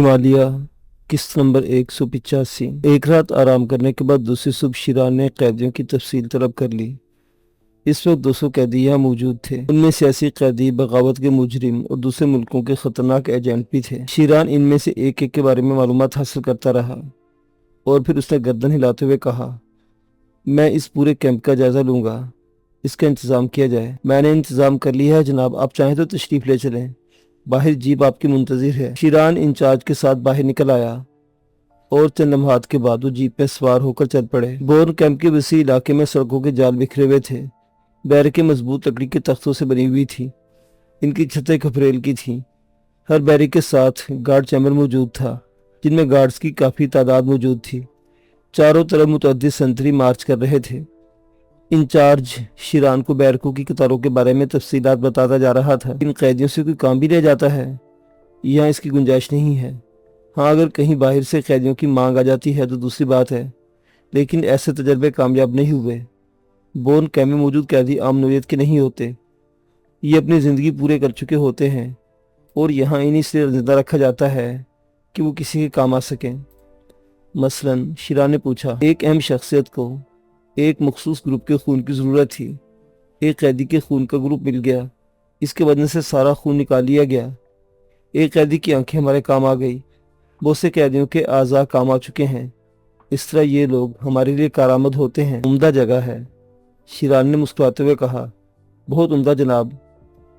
हिमालय किस्त नंबर 185। एक रात आराम करने के बाद दूसरी सुबह शिरान ने कैदियों की तफसील तलब कर ली। इस वक्त 200 कैदी यहाँ मौजूद थे। उनमें सियासी कैदी, बगावत के मुजरिम और दूसरे मुल्कों के खतरनाक एजेंट भी थे। शिरान इनमें से एक एक के बारे में मालूमात हासिल करता रहा और फिर उसने गर्दन हिलाते हुए कहा, मैं इस पूरे कैंप का जायजा लूंगा, इसका इंतजाम किया जाए। मैंने इंतजाम कर लिया है जनाब, आप चाहें तो तशरीफ ले चलें, बाहर जीप आपकी मुंतजिर है। शिरान इंचार्ज के साथ बाहर निकल आया और चंद लम्हात के बाद वो जीप पे सवार होकर चल पड़े। बोर्न कैंप के वसी इलाके में सड़कों के जाल बिखरे हुए थे। बैरकें मजबूत लकड़ी के तख्तों से बनी हुई थी। इनकी छतें खपरेल की थीं। हर बैरिक के साथ गार्ड चैम्बर मौजूद था, जिनमें गार्ड्स की काफ़ी तादाद मौजूद थी। चारों तरफ मुतअद्दिद संतरी मार्च कर रहे थे। इंचार्ज शिरान को बैरकों की कतारों के बारे में तफसीलात बताता जा रहा था। इन कैदियों से कोई काम भी रह जाता है? यहाँ इसकी गुंजाइश नहीं है। हाँ, अगर कहीं बाहर से कैदियों की मांग आ जाती है तो दूसरी बात है, लेकिन ऐसे तजर्बे कामयाब नहीं हुए। बोर्न कैंप में मौजूद कैदी आम नौयत के नहीं होते। ये अपनी ज़िंदगी पूरे कर चुके होते हैं और यहाँ इन्हीं से जिंदा रखा जाता है कि वो किसी के काम आ सकें। मसलन, शिरान ने पूछा, एक अहम शख्सियत को एक मखसूस ग्रुप के खून की ज़रूरत थी। एक कैदी के खून का ग्रुप मिल गया, इसके बदन से सारा खून निकाल लिया गया। एक कैदी की आंखें हमारे काम आ गई, बहुत से कैदियों के आज़ा काम आ चुके हैं। इस तरह ये लोग हमारे लिए कारामद होते हैं। उम्दा जगह है, शिरान ने मुस्कुराते हुए कहा। बहुत उम्दा जनाब,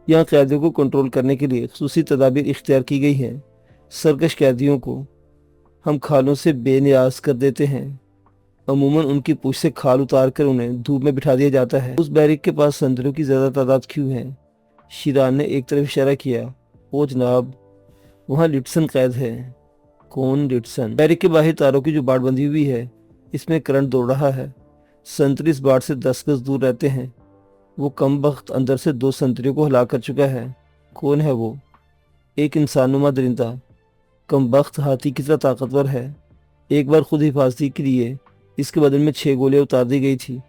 यहाँ कैदियों को कंट्रोल करने के लिए खुसूसी तदाबीर इख्तियार की गई हैं। सरकश कैदियों को हम खालों से बेनियाज कर देते हैं। अमूमन उनकी पूंछ से खाल उतार कर उन्हें धूप में बिठा दिया जाता है। उस बैरिक के पास संतरियों की ज्यादा तादाद क्यों है? शिरान ने एक तरफ इशारा किया। ओ जनाब, वहाँ लिटसन कैद है। कौन लिटसन? बैरिक के बाहर तारों की जो बाट बंधी हुई है, इसमें करंट दौड़ रहा है। संतरी इस बाट से 10 गज दूर रहते हैं। वो कमबख्त अंदर से 2 संतरियों को हलाक कर चुका है। कौन है वो? एक इंसानुमा दरिंदा, कमबख्त हाथी की तरह ताकतवर है। एक बार खुद हिफाजती के लिए इसके बदन में 6 गोलियां उतार दी गई थी।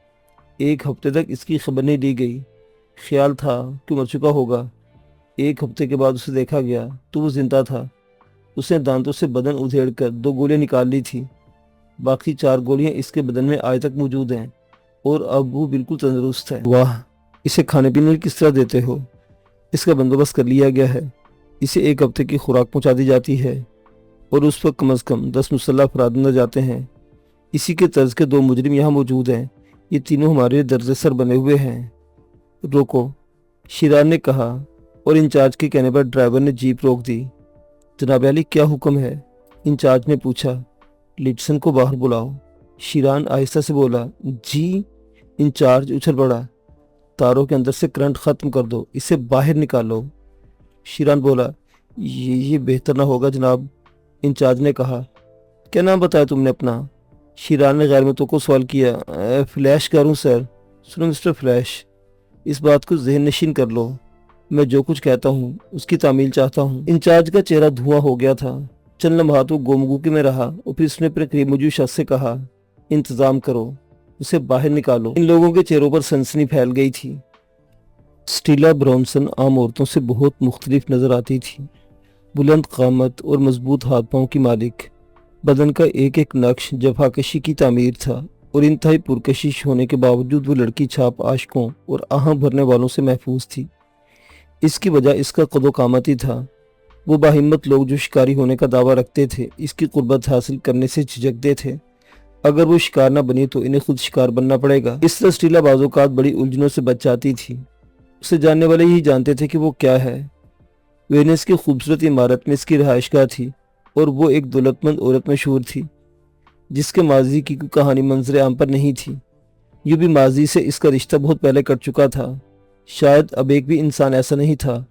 1 हफ्ते तक इसकी खबर नहीं ली गई। ख्याल था कि मर चुका होगा। 1 हफ्ते के बाद उसे देखा गया तो वो जिंदा था। उसने दांतों से बदन उधेड़ कर 2 गोलियां निकाल ली थी। बाकी 4 गोलियां इसके बदन में आज तक मौजूद हैं और अब वो बिल्कुल तंदुरुस्त है। वाह, इसे खाने पीने किस तरह देते हो? इसका बंदोबस्त कर लिया गया है। इसे 1 हफ्ते की खुराक पहुंचा दी जाती है और उस पर कम से कम 10 मुसल्लह अफराद अंदर जाते हैं। इसी के तर्ज के 2 मुजरिम यहाँ मौजूद हैं। ये तीनों हमारे दर्जे सर बने हुए हैं। रोको, शिरान ने कहा और इंचार्ज के कहने पर ड्राइवर ने जीप रोक दी। जनाब अली, क्या हुक्म है? इंचार्ज ने पूछा। लिटसन को बाहर बुलाओ। शिरान आहिस्ता से बोला। जी। इंचार्ज उछल पड़ा। तारों के अंदर से करंट खत्म कर दो, इसे बाहर निकालो। शिरान बोला, ये बेहतर ना होगा जनाब। इंचार्ज ने कहा। क्या नाम बताया तुमने अपना? शिरान ने गैर मुतवक्किल सवाल किया। फ्लैश करूं सर। सुनो मिस्टर फ्लैश, इस बात को ज़हन नशीन कर लो। मैं जो कुछ कहता हूँ उसकी तामील चाहता हूँ। इंचार्ज का चेहरा धुआं हो गया था। चंद लम्हात वो गोमगूकी में रहा और फिर उसने अपने करीब मौजूद शख्स से कहा, इंतजाम करो, उसे बाहर निकालो। इन लोगों के चेहरों पर सनसनी फैल गई थी। स्टीला ब्रॉन्सन आम औरतों से बहुत मुख्तलिफ नजर आती थी। बुलंद कामत और मजबूत हाथ पांव की मालिक। बदन का एक एक नक्श जफाकशी की तामीर था और इंतहाई पुरकशिश होने के बावजूद वो लड़की छाप आशिकों और आह भरने वालों से महफूज थी। इसकी वजह इसका कदो कामत ही था। वो बाहिम्मत लोग जो शिकारी होने का दावा रखते थे, इसकी कुर्बत हासिल करने से झिझकते थे। अगर वो शिकार न बनी तो इन्हें खुद शिकार बनना पड़ेगा। इस तरह स्टीला बाज़ोकात बड़ी उलझनों से बच जाती थी। उसे जानने वाले ही जानते थे कि वो क्या है। वेनिस की खूबसूरत इमारत में इसकी रिहाइशगाह थी और वो एक दौलतमंद औरत मशहूर थी जिसके माजी की कोई कहानी मंजर आम पर नहीं थी। यूँ भी माजी से इसका रिश्ता बहुत पहले कट चुका था। शायद अब एक भी इंसान ऐसा नहीं था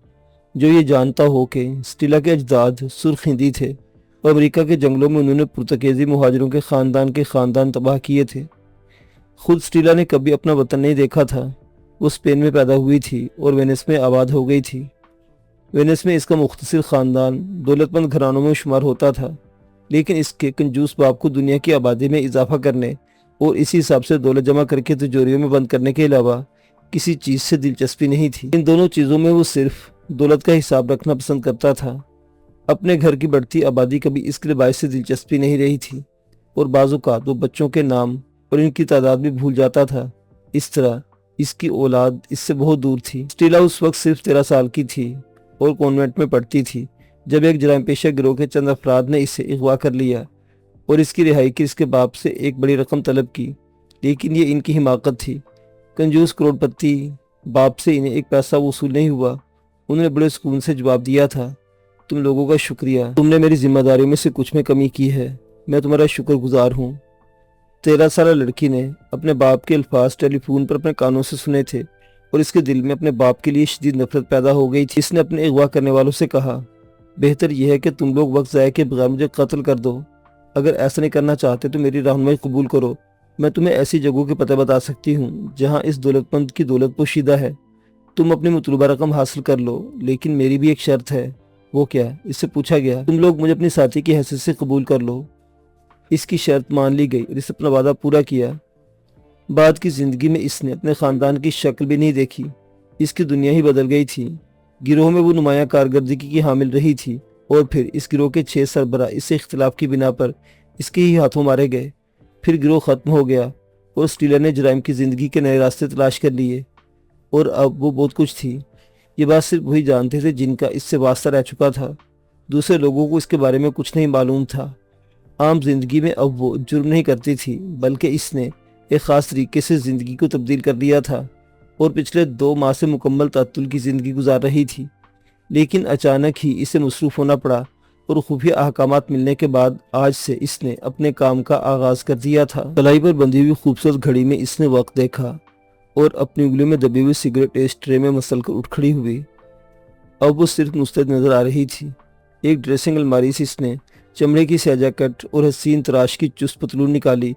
जो ये जानता हो कि स्टीला के अजदाद सुर्ख हिंदी थे और अमेरिका के जंगलों में उन्होंने पुर्तगाली मुहाजिरों के ख़ानदान तबाह किए थे। खुद स्टीला ने कभी अपना वतन नहीं देखा था। वो स्पेन में पैदा हुई थी और वेनिस में आबाद हो गई थी। वेनिस में इसका मुख्तसर ख़ानदान दौलतमंद घरानों में शुमार होता था, लेकिन इसके कंजूस बाप को दुनिया की आबादी में इजाफा करने और इसी हिसाब से दौलत जमा करके तिजोरियों में बंद करने के अलावा किसी चीज़ से दिलचस्पी नहीं थी। इन दोनों चीज़ों में वो सिर्फ दौलत का हिसाब रखना पसंद करता था। اپنے گھر کی بڑھتی آبادی کبھی اس کے لیے باعث دلچسپی نہیں رہی تھی اور بعض اوقات وہ بچوں کے نام اور ان کی تعداد بھی بھول جاتا تھا۔ اس طرح اس کی اولاد اس سے بہت دور تھی۔ اسٹیلا اس وقت صرف 13 سال کی تھی اور کانوینٹ میں پڑھتی تھی جب ایک جرائم پیشہ گروہ کے چند افراد نے اسے اغوا کر لیا اور اس کی رہائی کی اس کے باپ سے ایک بڑی رقم طلب کی، لیکن یہ ان کی حماقت تھی۔ کنجوس کروڑ پتی باپ سے انہیں ایک پیسہ وصول نہیں ہوا۔ انہوں نے بڑے سکون سے جواب دیا تھا، تم لوگوں کا شکریہ، تم نے میری ذمہ داریوں میں سے کچھ میں کمی کی ہے، میں تمہارا شکر گزار ہوں۔ 13 سالہ لڑکی نے اپنے باپ کے الفاظ ٹیلی فون پر اپنے کانوں سے سنے تھے اور اس کے دل میں اپنے باپ کے لیے شدید نفرت پیدا ہو گئی تھی۔ اس نے اپنے اغوا کرنے والوں سے کہا، بہتر یہ ہے کہ تم لوگ وقت ضائع کے بغیر مجھے قتل کر دو۔ اگر ایسا نہیں کرنا چاہتے تو میری رہنمائی قبول کرو، میں تمہیں ایسی جگہوں کے پتہ بتا سکتی ہوں جہاں اس دولت مند کی دولت پوشیدہ ہے۔ تم اپنی مطلوبہ رقم حاصل کر لو، لیکن میری بھی ایک شرط ہے۔ وہ کیا؟ اس سے پوچھا گیا۔ تم لوگ مجھے اپنی ساتھی کی حیثیت سے قبول کر لو۔ اس کی شرط مان لی گئی اور اس نے اپنا وعدہ پورا کیا۔ بعد کی زندگی میں اس نے اپنے خاندان کی شکل بھی نہیں دیکھی۔ اس کی دنیا ہی بدل گئی تھی۔ گروہ میں وہ نمایاں کارکردگی کی حامل رہی تھی اور پھر اس گروہ کے 6 سربراہ اس سے اختلاف کی بنا پر اس کے ہی ہاتھوں مارے گئے۔ پھر گروہ ختم ہو گیا اور اسٹیلا نے جرائم کی زندگی کے نئے راستے تلاش کر لیے، اور اب وہ بہت کچھ تھی۔ یہ بات صرف وہی جانتے تھے جن کا اس سے واسطہ رہ چکا تھا۔ دوسرے لوگوں کو اس کے بارے میں کچھ نہیں معلوم تھا۔ عام زندگی میں اب وہ جرم نہیں کرتی تھی، بلکہ اس نے ایک خاص طریقے سے زندگی کو تبدیل کر دیا تھا اور پچھلے 2 ماہ سے مکمل تعطل کی زندگی گزار رہی تھی۔ لیکن اچانک ہی اسے مصروف ہونا پڑا اور خفیہ احکامات ملنے کے بعد آج سے اس نے اپنے کام کا آغاز کر دیا تھا۔ کلائی پر بندھی ہوئی خوبصورت گھڑی میں اس نے وقت دیکھا اور اپنی انگلیوں میں دبی ہوئی سگریٹ ایش ٹرے میں مسل کر اٹھ کھڑی ہوئی۔ اب وہ صرف مستعد نظر آ رہی تھی۔ ایک ڈریسنگ الماری سے اس نے چمڑے کی سیاہ جیکٹ اور حسین تراش کی چست پتلون نکالی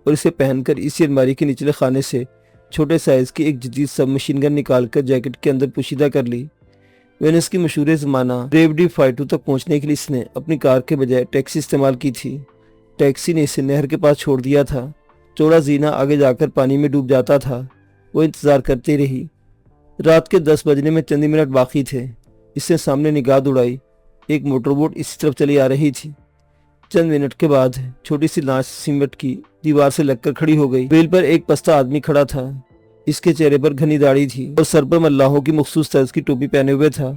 اور اسے پہن کر اسی الماری کے نچلے خانے سے چھوٹے سائز کی ایک جدید سب مشین گن نکال کر جیکٹ کے اندر پوشیدہ کر لی۔ وینس کی مشہور زمانہ بریوڈی فائٹو تک پہنچنے کے لیے اس نے اپنی کار کے بجائے ٹیکسی استعمال کی تھی۔ ٹیکسی نے اسے نہر کے پاس چھوڑ دیا تھا۔ چوڑا زینہ آگے جا کر پانی میں ڈوب جاتا تھا۔ وہ انتظار کرتی رہی۔ رات کے 10 بجنے میں چند منٹ باقی تھے۔ اس نے سامنے نگاہ دوڑائی۔ ایک موٹر بوٹ اسی طرف چلی آ رہی تھی۔ چند منٹ کے بعد چھوٹی سی لانچ سیمنٹ کی دیوار سے لگ کر کھڑی ہو گئی۔ ویل پر ایک پستہ آدمی کھڑا تھا۔ اس کے چہرے پر گھنی داڑھی تھی اور سر پر ملاحوں کی مخصوص طرز کی ٹوپی پہنے ہوئے تھا۔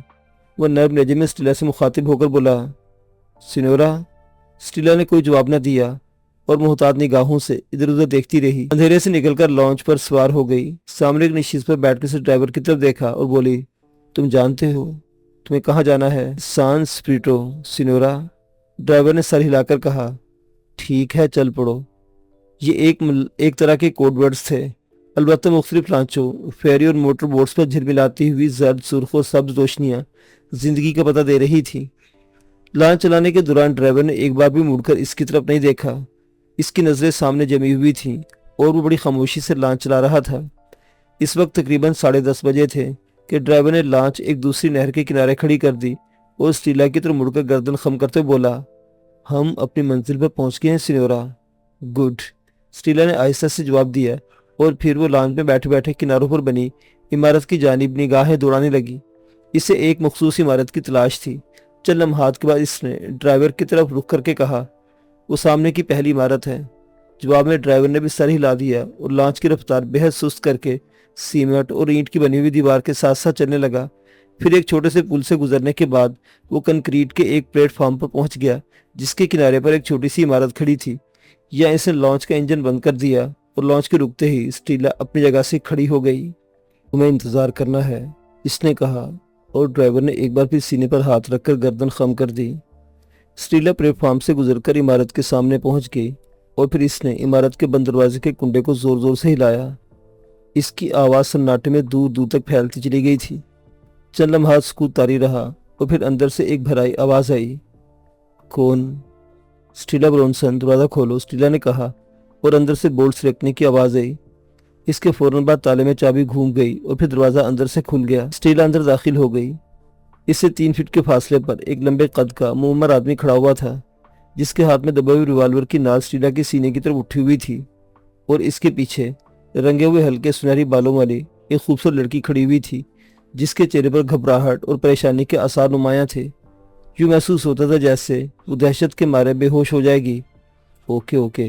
وہ نرم لہجے میں اسٹیلا سے مخاطب ہو کر بولا، سینورا۔ اسٹیلا نے کوئی جواب نہ دیا اور محتاط نگاہوں سے ادھر ادھر دیکھتی رہی۔ اندھیرے سے نکل کر لانچ پر سوار ہو گئی۔ سامنے ایک نشست پر بیٹھ کر ڈرائیور کی طرف دیکھا اور بولی، تم جانتے ہو تمہیں کہاں جانا ہے؟ سان اسپریٹو سینورا۔ ڈرائیور نے سر ہلا کر کہا، ٹھیک ہے چل پڑو۔ یہ ایک طرح کے کوڈ ورڈز تھے، البتہ مختلف لانچوں، فیری اور موٹر بوٹس پر جھلملاتی ہوئی زرد، سرخ اور سبز روشنیاں زندگی کا پتہ دے رہی تھی۔ لانچ چلانے کے دوران ڈرائیور نے ایک بار بھی مڑ کر اس کی طرف نہیں دیکھا۔ اس کی نظریں سامنے جمی ہوئی تھیں اور وہ بڑی خاموشی سے لانچ چلا رہا تھا۔ اس وقت تقریباً 10:30 بجے تھے کہ ڈرائیور نے لانچ ایک دوسری نہر کے کنارے کھڑی کر دی اور اسٹیلا کی طرف مڑ کر گردن خم کرتے بولا، ہم اپنی منزل پر پہنچ گئے ہیں سینورا۔ گڈ، اسٹیلا نے آہستہ سے جواب دیا اور پھر وہ لانچ میں بیٹھے بیٹھے کناروں پر بنی عمارت کی جانب نگاہیں دوڑانے لگی۔ اسے ایک مخصوص عمارت کی تلاش تھی۔ چند لمحات کے بعد اس نے ڈرائیور کی طرف رخ کر کے کہا، وہ سامنے کی پہلی عمارت ہے۔ جواب میں ڈرائیور نے بھی سر ہلا دیا اور لانچ کی رفتار بہت سست کر کے سیمنٹ اور اینٹ کی بنی ہوئی دیوار کے ساتھ ساتھ چلنے لگا۔ پھر ایک چھوٹے سے پل سے گزرنے کے بعد وہ کنکریٹ کے ایک پلیٹ فارم پر پہنچ گیا جس کے کنارے پر ایک چھوٹی سی عمارت کھڑی تھی۔ یا اس نے لانچ کا انجن بند کر دیا اور لانچ کے رکتے ہی اسٹیلا اپنی جگہ سے کھڑی ہو گئی۔ تمہیں انتظار کرنا ہے، اس نے کہا اور ڈرائیور نے ایک بار پھر سینے پر ہاتھ رکھ کر گردن خم کر دی۔ اسٹیلا پلیٹ فارم سے گزر کر عمارت کے سامنے پہنچ گئی اور پھر اس نے عمارت کے بند دروازے کے کنڈے کو زور زور سے ہلایا۔ اس کی آواز سناٹے میں دور دور تک پھیلتی چلی گئی تھی۔ چند لمحات سکوت طاری رہا اور پھر اندر سے ایک بھرائی آواز آئی، کون؟ اسٹیلا برونسن، دروازہ کھولو، اسٹیلا نے کہا اور اندر سے بولٹ سلکنے کی آواز آئی۔ اس کے فوراً بعد تالے میں چابی گھوم گئی اور پھر دروازہ اندر سے کھل گیا۔ اسٹیلا اندر داخل ہو گئی۔ اس سے 3 فٹ کے فاصلے پر ایک لمبے قد کا معمر آدمی کھڑا ہوا تھا جس کے ہاتھ میں دبے ہوئے ریوالور کی نال اسٹیلا کے سینے کی طرف اٹھی ہوئی تھی، اور اس کے پیچھے رنگے ہوئے ہلکے سنہری بالوں والی ایک خوبصورت لڑکی کھڑی ہوئی تھی جس کے چہرے پر گھبراہٹ اور پریشانی کے آثار نمایاں تھے۔ यूँ महसूस होता था जैसे वो दहशत के मारे बेहोश हो जाएगी। ओके ओके,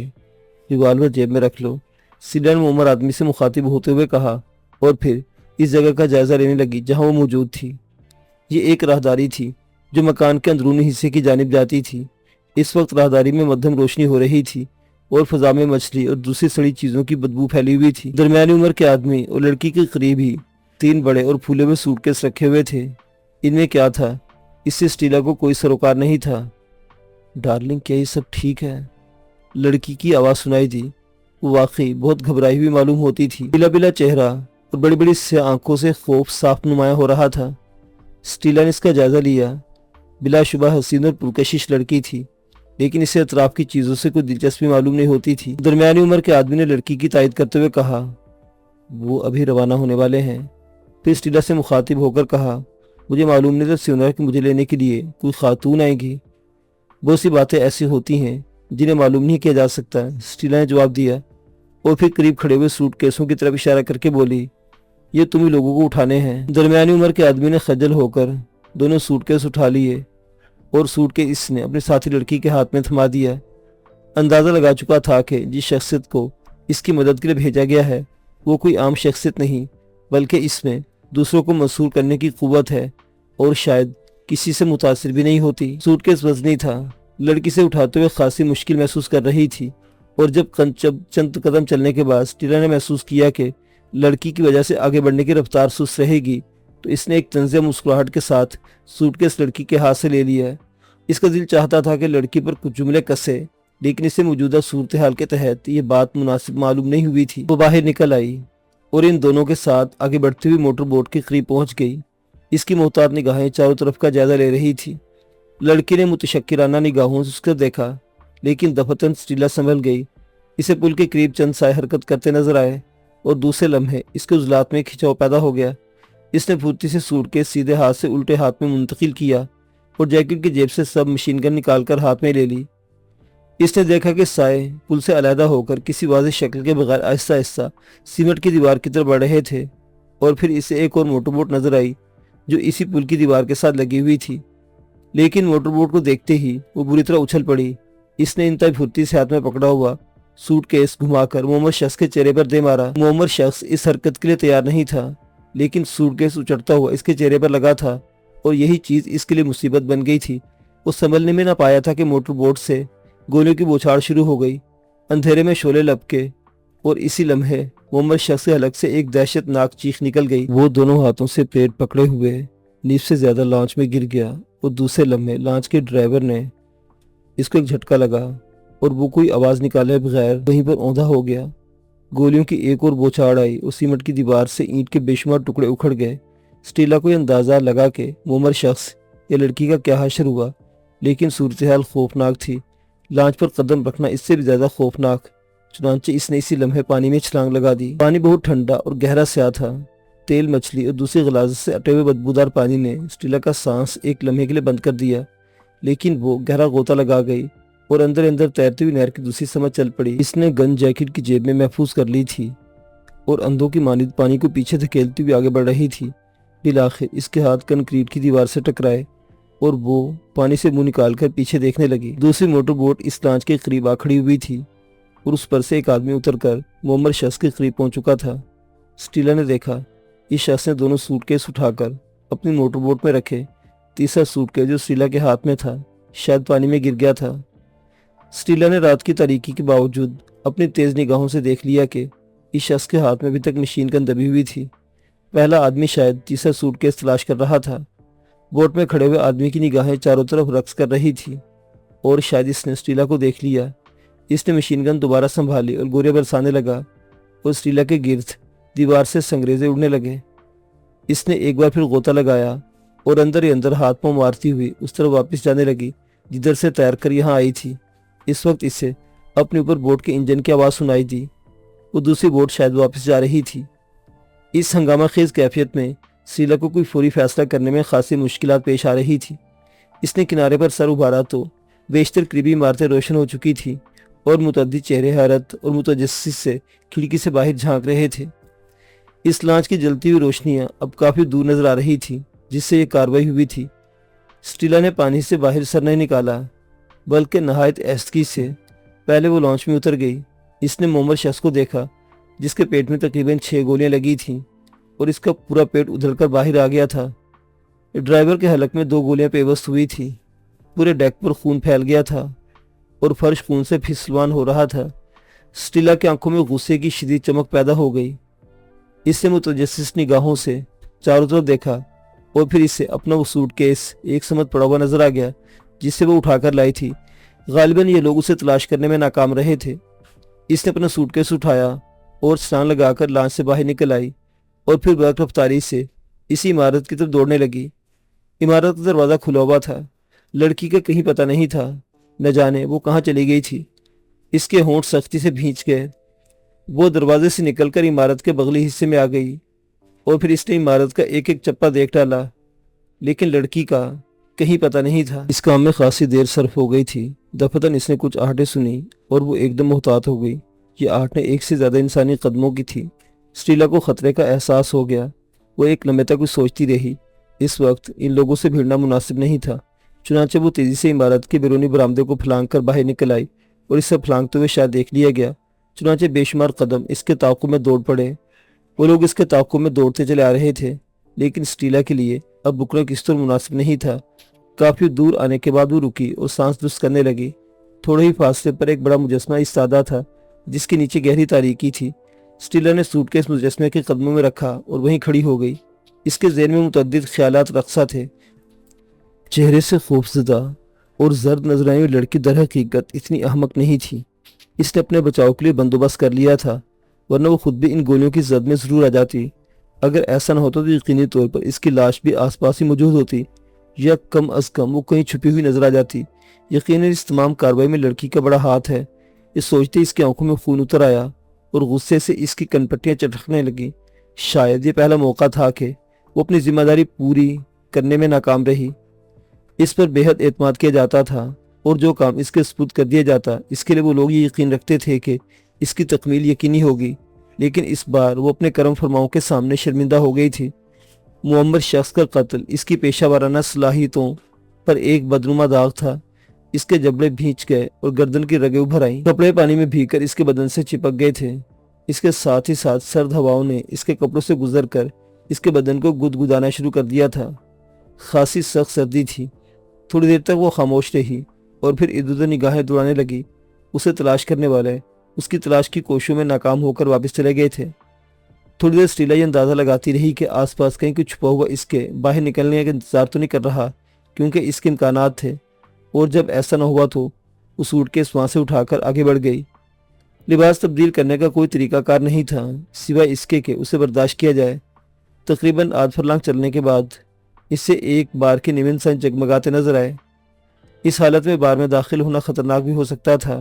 रिवॉल्वर जेब में रख लो, सीला ने मुअम्मर आदमी से मुखातिब होते हुए कहा, और फिर इस जगह का जायजा लेने लगी जहां वो मौजूद थी। ये एक राहदारी थी जो मकान के अंदरूनी हिस्से की जानिब जाती थी। इस वक्त राहदारी में मध्यम रोशनी हो रही थी और फजा में मछली और दूसरी सड़ी चीजों की बदबू फैली हुई थी। दरमियानी उम्र के आदमी और लड़की के करीब ही 3 बड़े और फूले हुए सूटकेस रखे हुए थे। इनमें क्या था, इससे स्टीला को कोई सरोकार नहीं था। डार्लिंग, क्या ये सब ठीक है? लड़की की आवाज़ सुनाई दी। वो वाकई बहुत घबराई हुई मालूम होती थी। बिला बिला चेहरा और बड़ी बड़ी आंखों से खौफ साफ नुमाया हो रहा था। स्टीला ने इसका जायजा लिया। बिलाशुबा हसीन और पुरकशिश लड़की थी, लेकिन इसे अतराफ की चीज़ों से कोई दिलचस्पी मालूम नहीं होती थी। दरमियानी उम्र के आदमी ने लड़की की तायद करते हुए कहा, वो अभी रवाना होने वाले हैं। फिर स्टीला से मुखातिब होकर कहा, मुझे मालूम नहीं था सियोना कि मुझे लेने के लिए कोई खातून आएगी। बहुत सी बातें ऐसी होती हैं जिन्हें मालूम नहीं किया जा सकता, स्टीला ने जवाब दिया, और फिर करीब खड़े हुए सूटकेसों की तरफ इशारा करके बोली, ये तुम ही लोगों को उठाने हैं। दरमियानी उम्र के आदमी ने खज्जल होकर दोनों सूटकेस उठा लिए और सूटकेस इसने अपने साथी लड़की के हाथ में थमा दिया। अंदाजा लगा चुका था कि जिस शख्सियत को इसकी मदद के लिए भेजा गया है वो कोई आम शख्सियत नहीं, बल्कि इसमें दूसरों को मसूर करने की कुव्वत है और शायद किसी से मुतासिर भी नहीं होती। सूटकेस वजनी था, लड़की से उठाते हुए खासी मुश्किल महसूस कर रही थी, और जब चंद कदम चलने के बाद स्टीला ने महसूस किया कि लड़की की वजह से आगे बढ़ने की रफ्तार सुस्त रहेगी, तो इसने एक तंज़िया मुस्कुराहट के साथ सूटकेस लड़की के हाथ से ले लिया। इसका दिल चाहता था कि लड़की पर कुछ जुमले कसे, लेकिन इसे मौजूदा सूरत हाल के तहत ये बात मुनासिब मालूम नहीं हुई थी। वो बाहर निकल आई और इन दोनों के साथ आगे बढ़ती हुई मोटर बोट के करीब पहुंच गई। इसकी मोहतात निगाहें चारों तरफ का जायजा ले रही थी। लड़की ने मुतशक्किराना निगाहों से उसको देखा, लेकिन दफतन स्टीला संभल गई। इसे पुल के करीब चंद साए हरकत करते नजर आए और दूसरे लम्हे इसके उजलात में खिंचाव पैदा हो गया। इसने फुर्ती से सूटकेस सीधे हाथ से उल्टे हाथ में मुंतकिल किया और जैकेट की जेब से सब मशीन गन निकालकर हाथ में ले ली। इसने देखा कि साए पुल से अलहदा होकर किसी वाज़ेह शक्ल के बगैर आहिस्ता आहिस्ता सीमेंट की दीवार की तरफ बढ़ रहे थे, और फिर इसे एक और मोटरबोट नजर आई जो इसी पुल की दीवार के साथ लगी हुई थी। लेकिन मोटरबोट को देखते ही वो बुरी तरह उछल पड़ी। इसने इंतहाई फुर्ती से हाथ में पकड़ा हुआ सूटकेस घुमाकर मोहम्मद शख्स के चेहरे पर दे मारा। मोहम्मद शख्स इस हरकत के लिए तैयार नहीं था, लेकिन सूटकेस उचड़ता हुआ इसके चेहरे पर लगा था और यही चीज इसके लिए मुसीबत बन गई थी। वो संभलने में ना पाया था कि मोटरबोट से गोलियों की बौछार शुरू हो गई। अंधेरे में शोले लपके और इसी लम्हे मोहम्मद शख्स के हलक से एक दहशतनाक चीख निकल गई। वो दोनों हाथों से प्लेट पकड़े हुए नींव से ज्यादा लॉन्च में गिर गया और दूसरे लम्हे लॉन्च के ड्राइवर ने इसको एक झटका लगा और वो कोई आवाज निकाले बगैर वहीं पर औंधा हो गया। गोलियों की एक और बौछार आई और सीमेंट की दीवार से ईंट के बेशुमार टुकड़े उखड़ गए। स्टीला को अंदाजा लगा कि मोहम्मद शख्स या लड़की का क्या हशर हुआ, लेकिन सूरत हाल खौफनाक थी। लांच पर कदम रखना इससे भी ज्यादा खौफनाक। चुनांचे इसने इसी लम्हे पानी में छलांग लगा दी। पानी बहुत ठंडा और गहरा स्याह था। तेल, मछली और दूसरी गलाजत से अटे हुए बदबूदार पानी ने स्टीला का सांस एक लम्हे के लिए बंद कर दिया, लेकिन वो गहरा गोता लगा गई और अंदर अंदर तैरती हुई नहर की दूसरी समझ चल पड़ी। इसने गन जैकेट की जेब में महफूज कर ली थी और अंधों की मानिद पानी को पीछे धकेलती हुई आगे बढ़ रही थी। बिलाखिर इसके हाथ कंक्रीट की दीवार से टकराए और वो पानी से मुंह निकालकर पीछे देखने लगी। दूसरी मोटर बोट इस लांच के करीब आ खड़ी हुई थी और उस पर से एक आदमी उतरकर मोहम्मद शख्स के करीब पहुंच चुका था। स्टीला ने देखा, इस शख्स ने दोनों सूटकेस उठाकर अपनी मोटर बोट में रखे। तीसरा सूटकेस जो स्टीला के हाथ में था शायद पानी में गिर गया था। स्टीला ने रात की तारीकी के बावजूद अपनी तेज निगाहों से देख लिया कि इस शख्स के हाथ में अभी तक मशीन गन दबी हुई थी। पहला आदमी शायद तीसरा सूटकेस तलाश कर रहा था। बोट में खड़े हुए आदमी की निगाहें चारों तरफ रक्स कर रही थी और शायद इसने स्टीला को देख लिया। इसने मशीन गन दोबारा संभाली और गोलियां बरसाने लगा और स्टीला के गिर्द दीवार से संगरेजे उड़ने लगे। इसने एक बार फिर गोता लगाया और अंदर ही अंदर हाथ पांव मारती हुई उस तरफ वापस जाने लगी जिधर से तैर कर यहाँ आई थी। इस वक्त इसे अपने ऊपर बोट के इंजन की आवाज़ सुनाई दी। वो दूसरी बोट शायद वापस जा रही थी। इस हंगामा खेज कैफियत में स्टीला को कोई फौरी फैसला करने में खासी मुश्किलात पेश आ रही थी। इसने किनारे पर सर उभारा तो बेशतर करीबी इमारतें रोशन हो चुकी थी और मुतअद्दिद चेहरे हैरत और मुतजस्सिस से खिड़की से बाहर झांक रहे थे। इस लांच की जलती हुई रोशनियां अब काफ़ी दूर नजर आ रही थी जिससे ये कार्रवाई हुई थी। اسٹیلا نے پانی سے باہر سر نہیں نکالا بلکہ نہایت ایستگی سے پہلے وہ لانچ میں اتر گئی۔ اس نے معمر شخص کو دیکھا جس کے پیٹ میں تقریباً 6 گولیاں لگی تھیں اور اس کا پورا پیٹ ادھر کر باہر آ گیا تھا۔ ڈرائیور کے حلق میں 2 گولیاں پیوست ہوئی تھی۔ پورے ڈیک پر خون پھیل گیا تھا اور فرش خون سے پھسلوان ہو رہا تھا۔ اسٹیلا کی آنکھوں میں غصے کی شدید چمک پیدا ہو گئی۔ اس نے متجسس نگاہوں سے چاروں طرف دیکھا اور پھر اسے اپنا وہ سوٹ کیس ایک سمت پڑا ہوا نظر آ گیا جس سے وہ اٹھا کر لائی تھی۔ غالباً یہ لوگ اسے تلاش کرنے میں ناکام رہے تھے۔ اس نے اپنا سوٹ کیس اٹھایا اور چھلانگ لگا کر لانچ سے باہر نکل آئی اور پھر برق رفتاری سے اسی عمارت کی طرف دوڑنے لگی۔ عمارت کا دروازہ کھلا ہوا تھا۔ لڑکی کا کہیں پتہ نہیں تھا، نہ جانے وہ کہاں چلی گئی تھی۔ اس کے ہونٹ سختی سے بھینچ گئے۔ وہ دروازے سے نکل کر عمارت کے بغلی حصے میں آ گئی اور پھر اس نے عمارت کا ایک ایک چپا دیکھ ڈالا، لیکن لڑکی کا کہیں پتہ نہیں تھا۔ اس کام میں خاصی دیر صرف ہو گئی تھی۔ دفتن اس نے کچھ آہٹیں سنی اور وہ ایک دم محتاط ہو گئی۔ یہ آہٹیں ایک سے زیادہ انسانی قدموں کی تھی۔ اسٹیلا کو خطرے کا احساس ہو گیا۔ وہ ایک لمحے تک کچھ سوچتی رہی۔ اس وقت ان لوگوں سے بھیڑنا مناسب نہیں تھا، چنانچہ وہ تیزی سے عمارت کے بیرونی برآمدے کو پھلانگ کر باہر نکل آئی اور اسے پھلانگتے ہوئے شاید دیکھ لیا گیا، چنانچہ بے شمار قدم اس کے تعاقب میں دوڑ پڑے۔ وہ لوگ اس کے تعاقب میں دوڑتے چلے آ رہے تھے، لیکن اسٹیلا کے لیے اب رکنا کس طرح مناسب نہیں تھا۔ کافی دور آنے کے بعد وہ رکی اور سانس درست کرنے لگی۔ تھوڑے ہی فاصلے پر ایک بڑا مجسمہ ایستادہ تھا جس کے نیچے گہری تاریکی تھی۔ اسٹیلا نے سوٹ کیس مجسمے کے قدموں میں رکھا اور وہیں کھڑی ہو گئی۔ اس کے ذہن میں متعدد خیالات رقصہ تھے۔ چہرے سے خوفزدہ اور زرد نظر آئی ہوئی لڑکی در حقیقت اتنی احمق نہیں تھی۔ اس نے اپنے بچاؤ کے لیے بندوبست کر لیا تھا، ورنہ وہ خود بھی ان گولیوں کی زد میں ضرور آ جاتی۔ اگر ایسا نہ ہوتا تو یقینی طور پر اس کی لاش بھی آس پاس ہی موجود ہوتی، یا کم از کم وہ کہیں چھپی ہوئی نظر آ جاتی۔ یقیناً اس تمام کارروائی میں لڑکی کا بڑا ہاتھ ہے۔ یہ سوچتے اس کی آنکھوں میں خون اتر آیا اور غصے سے اس کی کنپٹیاں چٹکنے لگیں۔ شاید یہ پہلا موقع تھا کہ وہ اپنی ذمہ داری پوری کرنے میں ناکام رہی۔ اس پر بے حد اعتماد کیا جاتا تھا اور جو کام اس کے سپرد کر دیا جاتا اس کے لیے وہ لوگ یہ یقین رکھتے تھے کہ اس کی تکمیل یقینی ہوگی، لیکن اس بار وہ اپنے کرم فرماؤں کے سامنے شرمندہ ہو گئی تھی۔ معمر شخص کا قتل اس کی پیشہ ورانہ صلاحیتوں پر ایک بدنما داغ تھا۔ اس کے جبڑے بھینچ گئے اور گردن کی رگیں ابھر آئیں۔ کپڑے پانی میں بھیگ کر اس کے بدن سے چپک گئے تھے۔ اس کے ساتھ ہی ساتھ سرد ہواؤں نے اس کے کپڑوں سے گزر کر اس کے بدن کو گدگدانا شروع کر دیا تھا۔ خاصی سخت سردی تھی۔ تھوڑی دیر تک وہ خاموش رہی اور پھر ادھر ادھر نگاہیں دوڑانے لگی۔ اسے تلاش کرنے والے اس کی تلاش کی کوششوں میں ناکام ہو کر واپس چلے گئے تھے۔ تھوڑی دیر اسٹیلا یہ اندازہ لگاتی رہی کہ آس پاس کہیں کچھ چھپا ہوا اس کے باہر نکلنے کا انتظار تو نہیں کر رہا، کیونکہ اس کے امکانات تھے، اور جب ایسا نہ ہوا تو وہ سوٹ کیس وہاں سے اٹھا کر آگے بڑھ گئی۔ لباس تبدیل کرنے کا کوئی طریقہ کار نہیں تھا سوائے اس کے کہ اسے برداشت کیا جائے۔ تقریباً آدھ فرلانگ چلنے کے بعد اسے ایک بار کے نیون سن جگمگاتے نظر آئے۔ اس حالت میں بار میں داخل ہونا خطرناک بھی ہو سکتا تھا،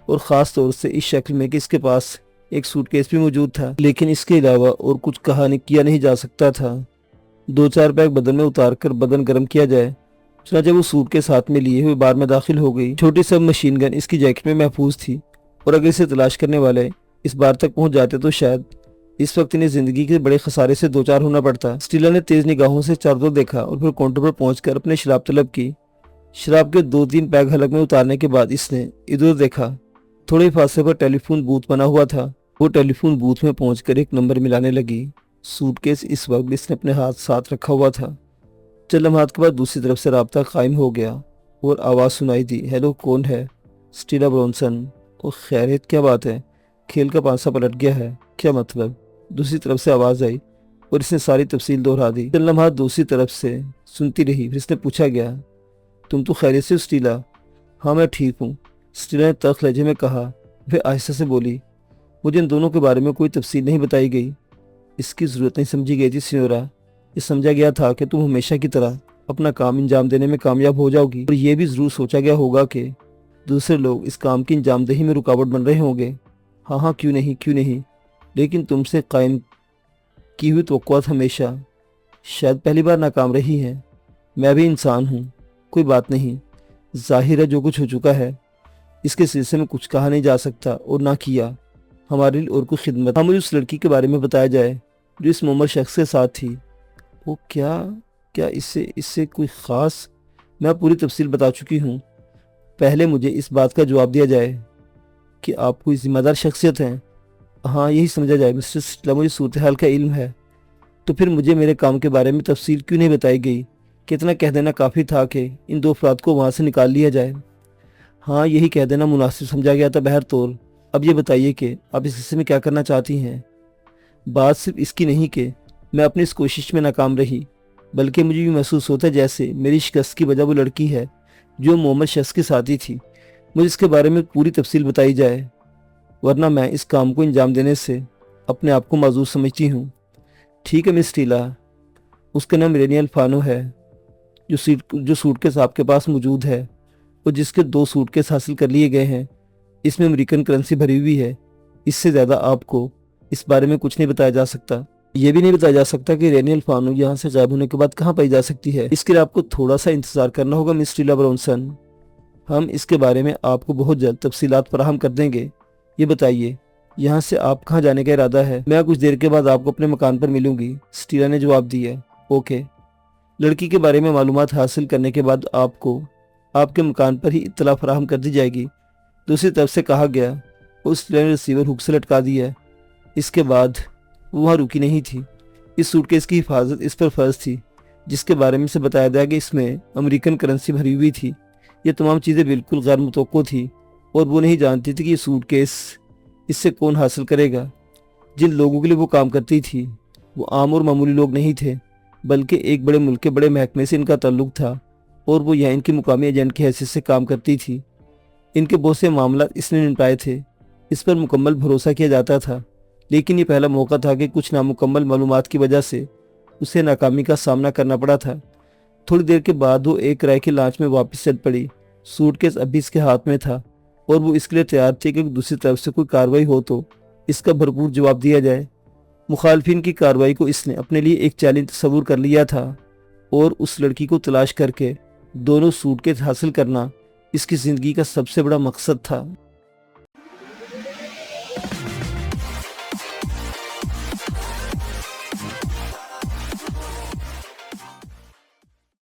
اور خاص طور سے اس شکل میں کہ اس کے پاس ایک سوٹ کیس بھی موجود تھا، لیکن اس کے علاوہ اور کچھ کیا نہیں جا سکتا تھا۔ 2-4 بیگ بدن میں اتار کر بدن گرم کیا جائے۔ چنانچہ وہ سوٹ کے ساتھ میں لیے ہوئے بار میں داخل ہو گئی۔ چھوٹی سب مشین گن اس کی جیکٹ میں محفوظ تھی، اور اگر اسے تلاش کرنے والے اس بار تک پہنچ جاتے تو شاید اس وقت انہیں زندگی کے بڑے خسارے سے دوچار ہونا پڑتا۔ اسٹیلا نے تیز نگاہوں سے چاروں طرف دیکھا اور پھر کاؤنٹر پر پہنچ کر اپنے شراب طلب کی۔ شراب کے 2-3 پیگ حلق میں اتارنے کے بعد اس نے ادھر دیکھا۔ تھوڑے فاصلے پر ٹیلی فون بوتھ بنا ہوا تھا۔ وہ ٹیلی فون بوتھ میں پہنچ کر ایک نمبر ملانے لگی۔ سوٹ کیس اس وقت اس نے اپنے ہاتھ ساتھ رکھا ہوا تھا۔ چند لمحات کے بعد دوسری طرف سے رابطہ قائم ہو گیا اور آواز سنائی دی، ہیلو، کون ہے؟ Stella Brunson. او خیریت، کیا بات ہے؟ کھیل کا پانسا پلٹ گیا ہے؟ کیا مطلب؟ دوسری طرف سے آواز آئی اور اس نے ساری تفصیل دہرا دی۔ چند لمحات دوسری طرف سے سنتی رہی، پھر اس نے پوچھا گیا، تم تو خیریت سے ہو اسٹیلا؟ ہاں میں ٹھیک ہوں، اسٹیلا نے تلخ لہجے میں کہا، پھر آہستہ سے بولی، مجھے ان دونوں کے بارے میں کوئی تفصیل نہیں بتائی گئی۔ اس کی ضرورت نہیں سمجھی گئی تھی سینیورا۔ یہ سمجھا گیا تھا کہ تم ہمیشہ کی طرح اپنا کام انجام دینے میں کامیاب ہو جاؤ گی، اور یہ بھی ضرور سوچا گیا ہوگا کہ دوسرے لوگ اس کام کی انجام دہی میں رکاوٹ بن رہے ہوں گے۔ ہاں، کیوں نہیں، لیکن تم سے قائم کی ہوئی توقعات ہمیشہ شاید پہلی بار ناکام رہی ہیں۔ میں بھی انسان ہوں، کوئی بات نہیں، ظاہر ہے جو کچھ ہو چکا ہے اس کے سلسلے میں کچھ کہا نہیں جا سکتا اور نہ کیا ہمارے لیے اور کوئی خدمت۔ ہاں، مجھے اس لڑکی کے بارے میں بتایا جائے جو اس معمر شخص کے ساتھ تھی۔ وہ کیا اس سے کوئی خاص؟ मैं पूरी तफसील बता चुकी हूँ। पहले मुझे इस बात का जवाब दिया जाए कि आप कोई जिम्मेदार शख्सियत हैं। हाँ, यही समझा जाए मिस्टर सिस्ला, मुझे सूरत हाल का इल्म है। तो फिर मुझे मेरे काम के बारे में तफसील क्यों नहीं बताई गई? कितना कह देना काफ़ी था कि इन 2 अफराद को वहाँ से निकाल लिया जाए। हाँ, यही कह देना मुनासिब समझा गया था। बहर तौर अब ये बताइए कि आप इस हिस्से में क्या करना चाहती हैं। बात सिर्फ इसकी नहीं कि मैं अपनी इस कोशिश में नाकाम रही, बल्कि मुझे भी महसूस होता है जैसे मेरी शिकस्त की वजह वो लड़की है जो मोहम्मद शख्स के साथी थी। मुझे इसके बारे में पूरी तफसील बताई जाए, वरना मैं इस काम को अंजाम देने से अपने आप को माजूर समझती हूँ। ठीक है मिस टीला, उसका नाम रेनियल फानो है। जो सूटकेस आपके पास मौजूद है और जिसके 2 सूटकेस हासिल कर लिए गए हैं, इसमें अमेरिकन करेंसी भरी हुई है। इससे ज़्यादा आपको इस बारे में कुछ नहीं बताया जा सकता। ये भी नहीं बताया जा सकता कि रेनियल फानो यहाँ से गायब होने के बाद कहाँ पाई जा सकती है। इसके लिए आपको थोड़ा सा इंतजार करना होगा मिस टीला ब्रॉनसन। हम इसके बारे में आपको बहुत जल्द तफसीलात फराहम कर देंगे। ये बताइए, यहाँ से आप कहाँ जाने का इरादा है? मैं कुछ देर के बाद आपको अपने मकान पर मिलूंगी, स्टीला ने जवाब दिया। ओके। लड़की के बारे में मालूमात हासिल करने के बाद आपको आपके मकान पर ही इत्तला फराहम कर दी जाएगी, दूसरी तरफ से कहा गया। उस ने रिसीवर हुक से लटका दिया। इसके बाद वो वहाँ रुकी नहीं थी। इस सूटकेस की हिफाजत इस पर फर्ज थी, जिसके बारे में से बताया गया कि इसमें अमेरिकन करेंसी भरी हुई थी। ये तमाम चीज़ें बिल्कुल गैर मुतवक्को थी और वो नहीं जानती थी कि ये सूटकेस इससे कौन हासिल करेगा। जिन लोगों के लिए वो काम करती थी वो आम और मामूली लोग नहीं थे, बल्कि एक बड़े मुल्क के बड़े महकमे से इनका ताल्लुक था और वो यहाँ इनके मुकामी एजेंट की हैसियत से काम करती थी। इनके बहुत से मामला इसने निपटाए थे। इस पर मुकम्मल भरोसा किया जाता था, लेकिन ये पहला मौका था कि कुछ नामुकम्मल मालूमात की वजह से उसे नाकामी का सामना करना पड़ा था। थोड़ी देर के बाद वो एक किराए की लांच में वापस चल पड़ी। सूटकेस अभी इसके हाथ में था और वो इसके लिए तैयार थी कि दूसरी तरफ से कोई कार्रवाई हो तो इसका भरपूर जवाब दिया जाए। मुखालफिन की कार्रवाई को इसने अपने लिए एक चैलेंज तस्वूर कर लिया था और उस लड़की को तलाश करके दोनों सूटकेस हासिल करना इसकी ज़िंदगी का सबसे बड़ा मकसद था।